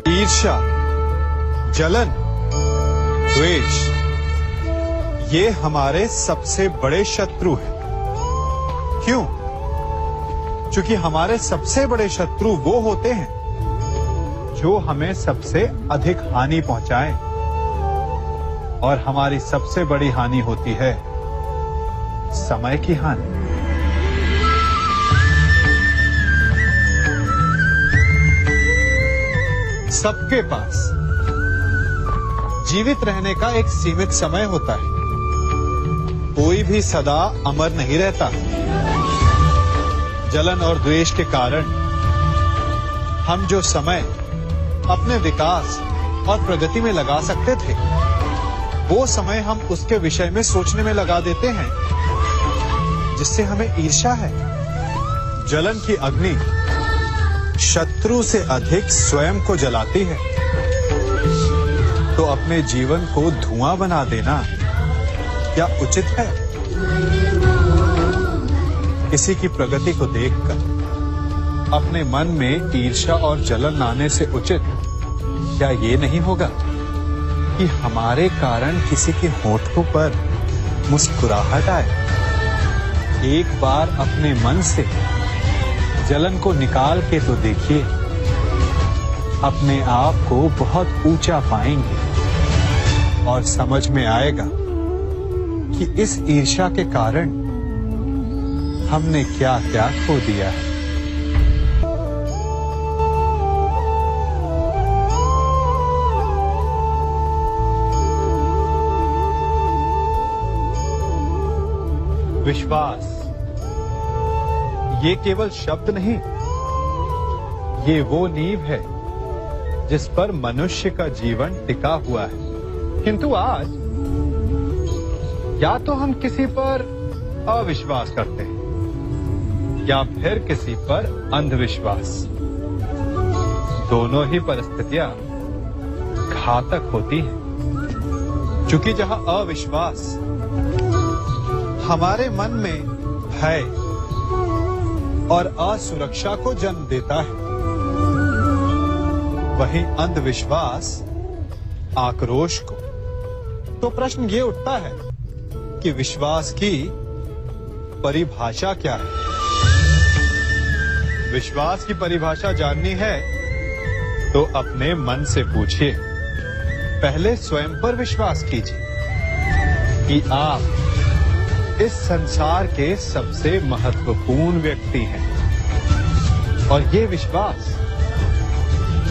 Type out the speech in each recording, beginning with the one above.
ईर्ष्या, जलन, द्वेष, ये हमारे सबसे बड़े शत्रु हैं। क्यों? क्योंकि हमारे सबसे बड़े शत्रु वो होते हैं जो हमें सबसे अधिक हानि पहुंचाएं, और हमारी सबसे बड़ी हानि होती है समय की हानि। सबके पास जीवित रहने का एक सीमित समय होता है। कोई भी सदा अमर नहीं रहता। जलन और द्वेष के कारण हम जो समय अपने विकास और प्रगति में लगा सकते थे, वो समय हम उसके विषय में सोचने में लगा देते हैं, जिससे हमें ईर्ष्या है। जलन की अग्नि शत्रु से अधिक स्वयं को जलाती है, तो अपने जीवन को धुआं बना देना क्या उचित है? किसी की प्रगति को देखकर अपने मन में ईर्ष्या और जलन लाने से उचित क्या ये नहीं होगा कि हमारे कारण किसी के होठों पर मुस्कुराहट आए? एक बार अपने मन से जलन को निकाल के तो देखिए, अपने आप को बहुत ऊंचा पाएंगे और समझ में आएगा कि इस ईर्ष्या के कारण हमने क्या क्या खो दिया है। विश्वास ये केवल शब्द नहीं, ये वो नींव है जिस पर मनुष्य का जीवन टिका हुआ है। किंतु आज या तो हम किसी पर अविश्वास करते हैं या फिर किसी पर अंधविश्वास। दोनों ही परिस्थितियां घातक होती हैं, क्योंकि जहां अविश्वास हमारे मन में भय और असुरक्षा को जन्म देता है, वहीं अंधविश्वास आक्रोश को। तो प्रश्न ये उठता है कि विश्वास की परिभाषा क्या है? विश्वास की परिभाषा जाननी है तो अपने मन से पूछिए। पहले स्वयं पर विश्वास कीजिए कि आप इस संसार के सबसे महत्वपूर्ण व्यक्ति हैं, और ये विश्वास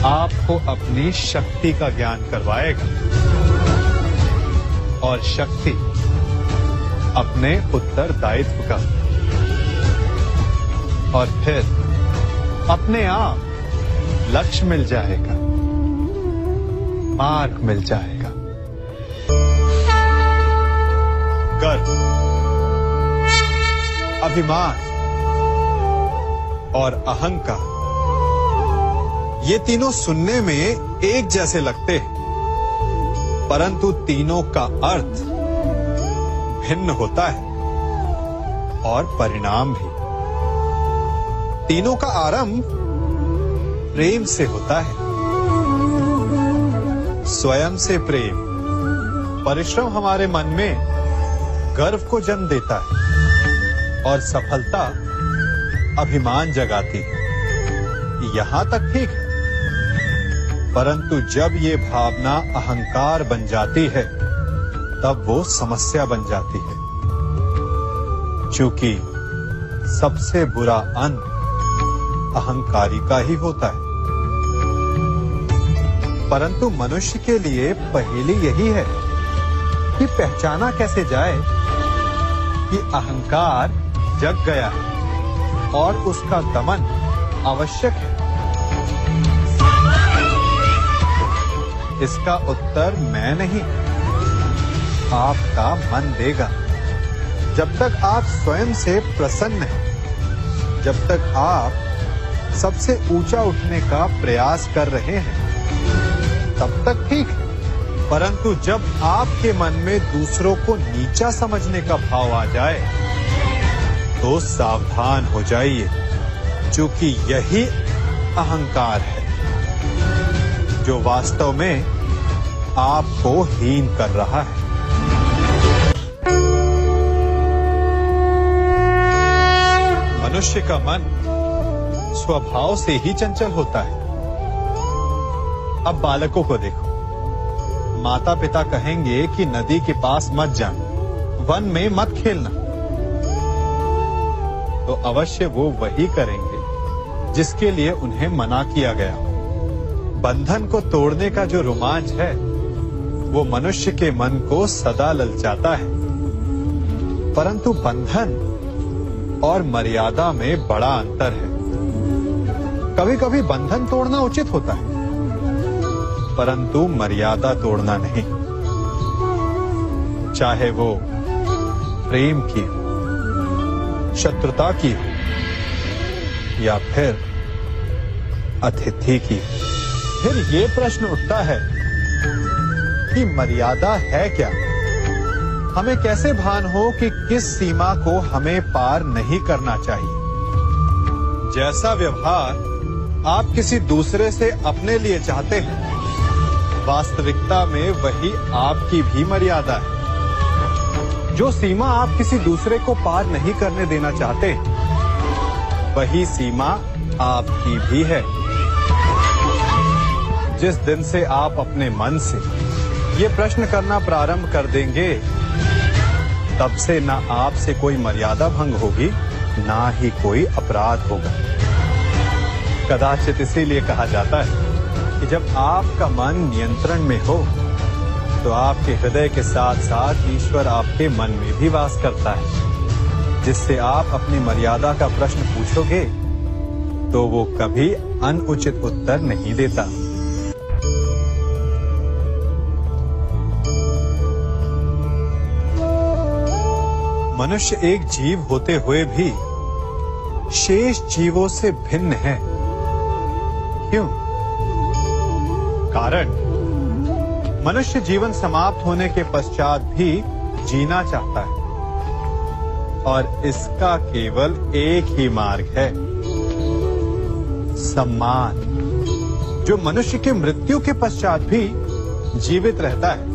आपको अपनी शक्ति का ज्ञान करवाएगा, और शक्ति अपने उत्तरदायित्व का, और फिर अपने आप लक्ष्य मिल जाएगा, मार्ग मिल जाएगा। गर्व, अभिमान और अहंकार, ये तीनों सुनने में एक जैसे लगते हैं, परंतु तीनों का अर्थ भिन्न होता है और परिणाम भी। तीनों का आरंभ प्रेम से होता है। स्वयं से प्रेम, परिश्रम हमारे मन में गर्व को जन्म देता है, और सफलता अभिमान जगाती है। यहां तक ठीक है, परंतु जब ये भावना अहंकार बन जाती है, तब वो समस्या बन जाती है, क्योंकि सबसे बुरा अंत अहंकारी का ही होता है। परंतु मनुष्य के लिए पहेली यही है कि पहचाना कैसे जाए कि अहंकार जग गया है और उसका दमन आवश्यक है। इसका उत्तर मैं नहीं, आपका मन देगा। जब तक आप स्वयं से प्रसन्न हैं, जब तक आप सबसे ऊंचा उठने का प्रयास कर रहे हैं, तब तक ठीक है। परंतु जब आपके मन में दूसरों को नीचा समझने का भाव आ जाए, तो सावधान हो जाइए, क्योंकि यही अहंकार है। जो वास्तव में आपको हीन कर रहा है। मनुष्य का मन स्वभाव से ही चंचल होता है। अब बालकों को देखो, माता पिता कहेंगे कि नदी के पास मत जाना, वन में मत खेलना, तो अवश्य वो वही करेंगे जिसके लिए उन्हें मना किया गया। बंधन को तोड़ने का जो रोमांच है वो मनुष्य के मन को सदा ललचाता है, परंतु बंधन और मर्यादा में बड़ा अंतर है। कभी कभी बंधन तोड़ना उचित होता है, परंतु मर्यादा तोड़ना नहीं, चाहे वो प्रेम की हो, शत्रुता की हो या फिर अतिथि की। फिर ये प्रश्न उठता है कि मर्यादा है क्या? हमें कैसे भान हो कि किस सीमा को हमें पार नहीं करना चाहिए? जैसा व्यवहार आप किसी दूसरे से अपने लिए चाहते हैं, वास्तविकता में वही आपकी भी मर्यादा है। जो सीमा आप किसी दूसरे को पार नहीं करने देना चाहते, वही सीमा आपकी भी है। जिस दिन से आप अपने मन से ये प्रश्न करना प्रारंभ कर देंगे, तब से ना आपसे कोई मर्यादा भंग होगी, ना ही कोई अपराध होगा। कदाचित इसीलिए कहा जाता है कि जब आपका मन नियंत्रण में हो, तो आपके हृदय के साथ साथ ईश्वर आपके मन में भी वास करता है। जिससे आप अपनी मर्यादा का प्रश्न पूछोगे, तो वो कभी अनुचित उत्तर नहीं देता। मनुष्य एक जीव होते हुए भी शेष जीवों से भिन्न है। क्यों? कारण मनुष्य जीवन समाप्त होने के पश्चात भी जीना चाहता है, और इसका केवल एक ही मार्ग है, सम्मान। जो मनुष्य के मृत्यु के पश्चात भी जीवित रहता है,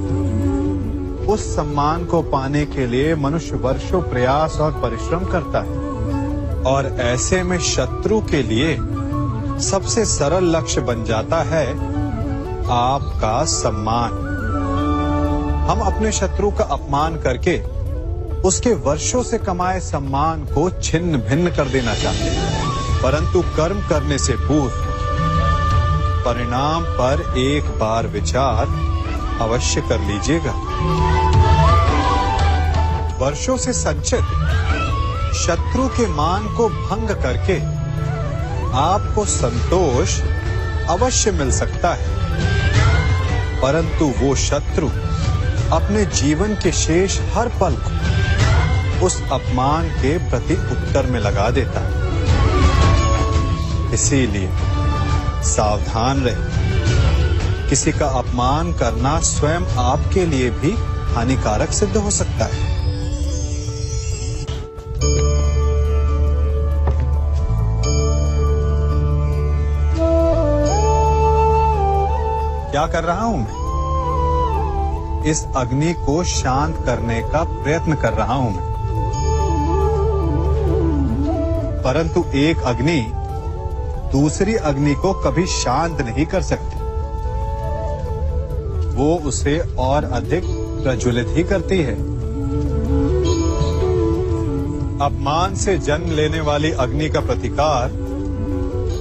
उस सम्मान को पाने के लिए मनुष्य वर्षों प्रयास और परिश्रम करता है। और ऐसे में शत्रु के लिए सबसे सरल लक्ष्य बन जाता है आपका सम्मान। हम अपने शत्रु का अपमान करके उसके वर्षों से कमाए सम्मान को छिन्न भिन्न कर देना चाहते हैं, परंतु कर्म करने से पूर्व परिणाम पर एक बार विचार अवश्य कर लीजिएगा। वर्षों से संचित शत्रु के मान को भंग करके आपको संतोष अवश्य मिल सकता है, परंतु वो शत्रु अपने जीवन के शेष हर पल को उस अपमान के प्रति उत्तर में लगा देता है। इसीलिए सावधान रहें। किसी का अपमान करना स्वयं आपके लिए भी हानिकारक सिद्ध हो सकता है। क्या कर रहा हूं मैं? इस अग्नि को शांत करने का प्रयत्न कर रहा हूं मैं। परंतु एक अग्नि दूसरी अग्नि को कभी शांत नहीं कर सकती। वो उसे और अधिक प्रज्वलित ही करती है। अपमान से जन्म लेने वाली अग्नि का प्रतिकार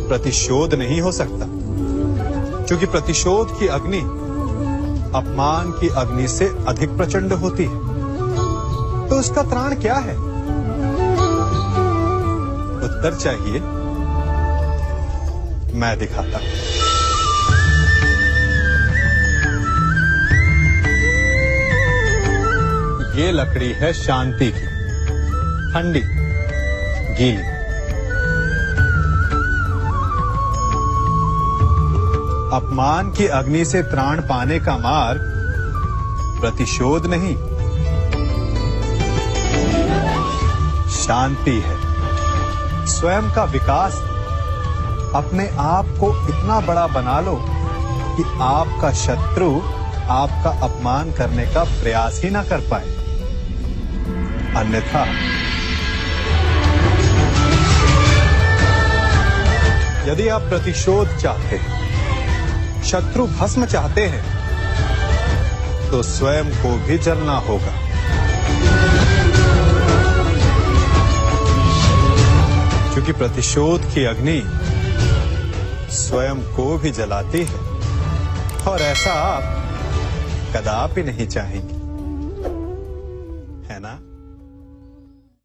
प्रतिशोध नहीं हो सकता, क्योंकि प्रतिशोध की अग्नि अपमान की अग्नि से अधिक प्रचंड होती है। तो उसका त्राण क्या है? उत्तर चाहिए? मैं दिखाता हूं। ये लकड़ी है शांति की, ठंडी, गीली। अपमान की अग्नि से त्राण पाने का मार्ग प्रतिशोध नहीं, शांति है, स्वयं का विकास। अपने आप को इतना बड़ा बना लो कि आपका शत्रु आपका अपमान करने का प्रयास ही ना कर पाए। अन्यथा यदि आप प्रतिशोध चाहते हैं, शत्रु भस्म चाहते हैं, तो स्वयं को भी जलना होगा। क्योंकि प्रतिशोध की अग्नि स्वयं को भी जलाती है, और ऐसा आप कदापि नहीं चाहेंगे, है ना?